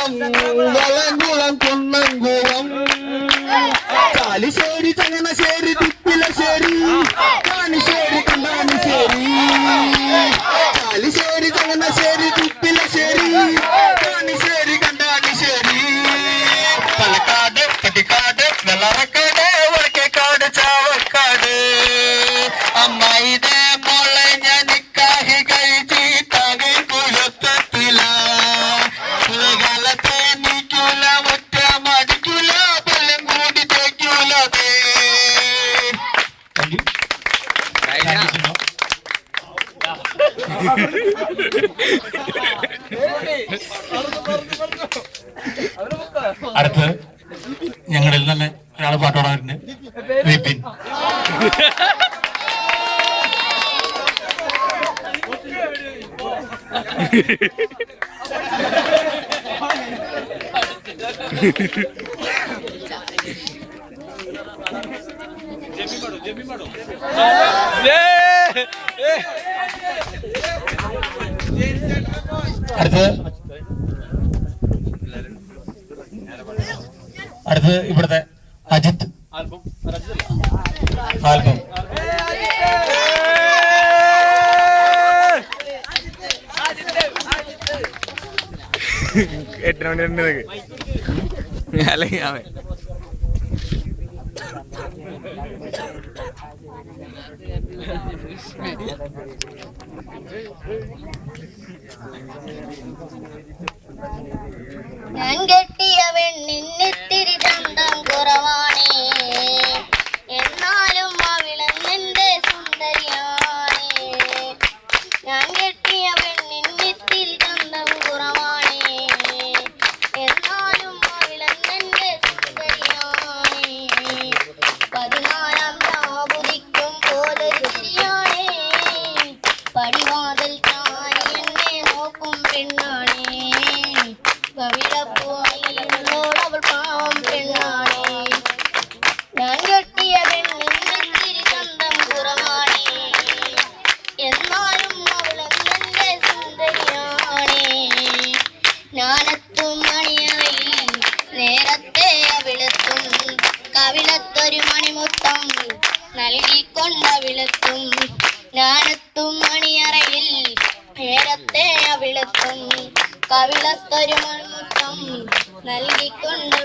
ചങ്ങരംകുളം വളംകുളം കുന്നംകുളം ചാലിശ്ശേരി ചങ്ങനാശ്ശേരി തിപ്പിലശ്ശേരി കാണിശ്ശേരി കണ്ടാണിശ്ശേരി ചാലിശ്ശേരി ചങ്ങനാശ്ശേരി തിപ്പിലശ്ശേരി കാണിശ്ശേരി കണ്ടാണിശ്ശേരി പാലക്കാട് പട്ടിക്കാട് വെള്ളറക്കാട് വടക്കേക്കാട് ചാവക്കാട് അമ്മായിടെ മോളെ ഞാൻ നിക്കാഹി കഴിച്ച് താകെ കുലത്തത്തില കാലത്തെ നീക്കൂല മുറ്റ മടിക്കൂല പല്ലം കൂടി തേക്കൂലേ. അടുത്ത് ഞങ്ങളിൽ തന്നെ ഒരാള് പാട്ടോടാറുണ്ട് വിപിൻ. അടുത്ത് ഇവിടുത്തെ അജിത്ത് ആൽബം ഞാൻ കെട്ടിയ പെണ്ണിന്നിത്തിരി ചന്തം കുറവാണേ, എന്നാലും അവളെന്നെന്റെ സുന്ദരിയാണേ. ഞാൻ കെട്ടിയ പെണ്ണിന്നിത്തിരി ചന്തം കുറവാണേ, എന്നാലും അവളെന്നെന്റെ സുന്ദരിയാണേ. 14 രാവുദിക്കും പോലൊരു ചിരിയാണേ, പടിവാതിൽ ചാരി എന്നെ നോക്കും പെണ്ണാണേ. കവിളപ്പൂവോളവൾ പാവം പെണ്ണാണേ. ഞാൻ കെട്ടിയ പെണ്ണിന്നിത്തിരി ചന്തം കുറവാണേ, എന്നാലും അവളെന്നെന്റെ സുന്ദരിയാണേ. ഞാനെത്തും മണിയറയിൽ നേരത്തെ അവിളെത്തും, കവിളത്തൊരു മണിമുത്തം നൽകിക്കൊണ്ടവിളെത്തും. ഞാനെത്തും മണിയറയിൽ നേരത്തെ അവിളെത്തും, കവിളത്തൊരു മണിമുത്തം നൽകിക്കൊണ്ട്